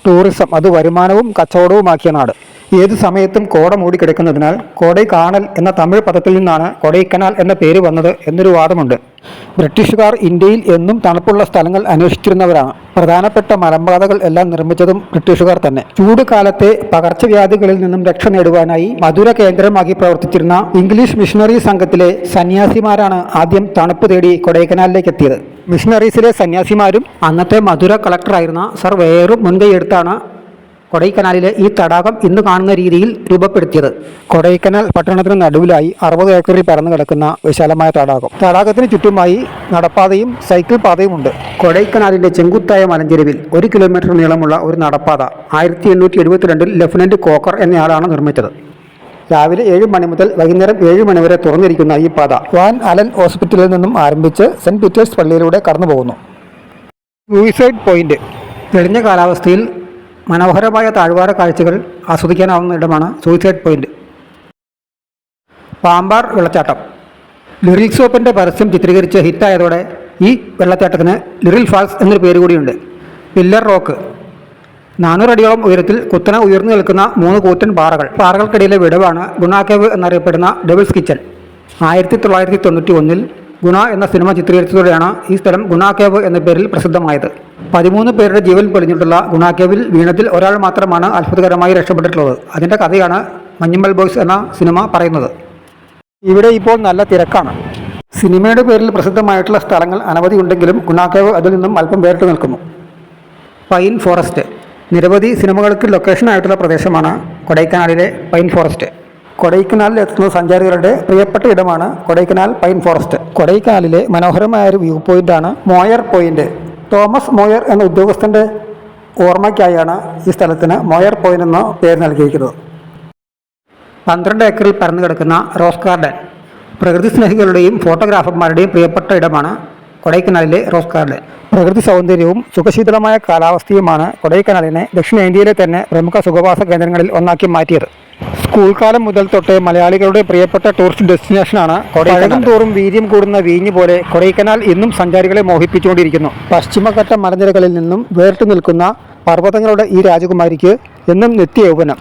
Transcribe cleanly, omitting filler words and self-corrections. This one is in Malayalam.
ടൂറിസം അത് വരുമാനവും കച്ചവടവുമാക്കിയ നാട്. ഏതു സമയത്തും കോട മൂടിക്കിടക്കുന്നതിനാൽ കോടൈക്കാണൽ എന്ന തമിഴ് പദത്തിൽ നിന്നാണ് കൊടൈക്കനാൽ എന്ന പേര് വന്നത് എന്നൊരു വാദമുണ്ട്. ബ്രിട്ടീഷുകാർ ഇന്ത്യയിൽ എന്നും തണുപ്പുള്ള സ്ഥലങ്ങൾ അന്വേഷിച്ചിരുന്നവരാണ്. പ്രധാനപ്പെട്ട മലമ്പാതകൾ എല്ലാം നിർമ്മിച്ചതും ബ്രിട്ടീഷുകാർ തന്നെ. ചൂട് കാലത്തെ പകർച്ചവ്യാധികളിൽ നിന്നും രക്ഷ നേടുവാനായി മധുര കേന്ദ്രമാക്കി പ്രവർത്തിച്ചിരുന്ന ഇംഗ്ലീഷ് മിഷണറി സംഘത്തിലെ സന്യാസിമാരാണ് ആദ്യം തണുപ്പ് തേടി കൊടൈക്കനാലിലേക്ക് എത്തിയത്. മിഷണറീസിലെ സന്യാസിമാരും അന്നത്തെ മധുര കളക്ടറായിരുന്ന സർ വേറും മുൻകൈയെടുത്താണ് കൊടൈക്കനാലിലെ ഈ തടാകം ഇന്ന് കാണുന്ന രീതിയിൽ രൂപപ്പെടുത്തിയത്. കൊടൈക്കനാൽ പട്ടണത്തിന് നടുവിലായി 60 ഏക്കറിൽ പരന്നു കിടക്കുന്ന വിശാലമായ തടാകം. തടാകത്തിന് ചുറ്റുമായി നടപ്പാതയും സൈക്കിൾ പാതയുമുണ്ട്. കൊടൈക്കനാലിന്റെ ചെങ്കുത്തായ മലഞ്ചെരുവിൽ 1 കിലോമീറ്റർ നീളമുള്ള ഒരു നടപ്പാത 1872 ലഫ്റ്റനന്റ് കോക്കർ എന്നയാളാണ് നിർമ്മിച്ചത്. രാവിലെ 7 മണി മുതൽ വൈകുന്നേരം 7 മണി വരെ തുറന്നിരിക്കുന്ന ഈ പാത വാൻ അലൻ ഹോസ്പിറ്റലിൽ നിന്നും ആരംഭിച്ച് സെന്റ് പീറ്റേഴ്സ് പള്ളിയിലൂടെ കടന്നു പോകുന്നു. Suicide point. തെളിഞ്ഞ കാലാവസ്ഥയിൽ മനോഹരമായ താഴ്വാര കാഴ്ചകൾ ആസ്വദിക്കാനാവുന്ന ഇടമാണ് സൂയിസൈഡ് പോയിന്റ്. പാമ്പാർ വെള്ളച്ചാട്ടം. ലിറിൽ സോപ്പിൻ്റെ പരസ്യം ചിത്രീകരിച്ച് ഹിറ്റായതോടെ ഈ വെള്ളച്ചാട്ടത്തിന് ലിറിൽ ഫാൾസ് എന്നൊരു പേര് കൂടിയുണ്ട്. Pillar rock. 400 അടിയോളം ഉയരത്തിൽ കുത്തനെ ഉയർന്നു നിൽക്കുന്ന 3 കൂറ്റൻ പാറകൾ. പാറകൾക്കിടയിലെ വിടവാണ് ഗുണ കേവ് എന്നറിയപ്പെടുന്ന ഡെവിൾസ് കിച്ചൺ. 1991 ഗുണ എന്ന സിനിമ ചിത്രീകരിച്ചതോടെയാണ് ഈ സ്ഥലം ഗുണ കേവ് എന്ന പേരിൽ പ്രസിദ്ധമായത്. 13 പേരുടെ ജീവൻ പൊലിഞ്ഞിട്ടുള്ള ഗുണ കേവിൽ വീണതിൽ ഒരാൾ മാത്രമാണ് അത്ഭുതകരമായി രക്ഷപ്പെട്ടിട്ടുള്ളത്. അതിൻ്റെ കഥയാണ് മഞ്ഞുമ്മൽ ബോയ്സ് എന്ന സിനിമ പറയുന്നത്. ഇവിടെ ഇപ്പോൾ നല്ല തിരക്കാണ്. സിനിമയുടെ പേരിൽ പ്രസിദ്ധമായിട്ടുള്ള സ്ഥലങ്ങൾ അനവധി ഉണ്ടെങ്കിലും ഗുണ കേവ് അതിൽ നിന്നും അല്പം വേറിട്ട് നിൽക്കുന്നു. Pine forest. നിരവധി സിനിമകൾക്ക് ലൊക്കേഷനായിട്ടുള്ള പ്രദേശമാണ് കൊടൈക്കനാലിലെ പൈൻ ഫോറസ്റ്റ്. കൊടൈക്കനാലിൽ എത്തുന്ന സഞ്ചാരികളുടെ പ്രിയപ്പെട്ട ഇടമാണ് കൊടൈക്കനാൽ പൈൻ ഫോറസ്റ്റ്. കൊടൈക്കനാലിലെ മനോഹരമായ ഒരു വ്യൂ പോയിന്റാണ് മോയർ പോയിന്റ്. തോമസ് മോയർ എന്ന ഉദ്യോഗസ്ഥൻ്റെ ഓർമ്മയ്ക്കായാണ് ഈ സ്ഥലത്തിന് മോയർ പോയിന്റ് എന്ന പേര് നൽകിയിരിക്കുന്നത്. 12 ഏക്കറിൽ പരന്നു കിടക്കുന്ന റോസ് ഗാർഡൻ. പ്രകൃതി സ്നേഹികളുടെയും ഫോട്ടോഗ്രാഫർമാരുടെയും പ്രിയപ്പെട്ട ഇടമാണ് കൊടൈക്കനാലിലെ റോസ് ഗാർഡൻ. പ്രകൃതി സൗന്ദര്യവും സുഖശീതളമായ കാലാവസ്ഥയുമാണ് കൊടൈക്കനാലിനെ ദക്ഷിണേന്ത്യയിലെ തന്നെ പ്രമുഖ സുഖവാസ കേന്ദ്രങ്ങളിൽ ഒന്നാക്കി മാറ്റിയത്. സ്കൂൾ കാലം മുതൽ തൊട്ട് മലയാളികളുടെ പ്രിയപ്പെട്ട ടൂറിസ്റ്റ് ഡെസ്റ്റിനേഷനാണ് കൊടൈക്കനാൽ. തോറും വീര്യം കൂടുന്ന വീഞ്ഞ് പോലെ കൊടൈക്കനാൽ ഇന്നും സഞ്ചാരികളെ മോഹിപ്പിച്ചുകൊണ്ടിരിക്കുന്നു. പശ്ചിമഘട്ട മലനിരകളിൽ നിന്നും വേറിട്ട് നിൽക്കുന്ന പർവ്വതങ്ങളുടെ ഈ രാജകുമാരിക്ക് എന്നും നിത്യ യൗവനം.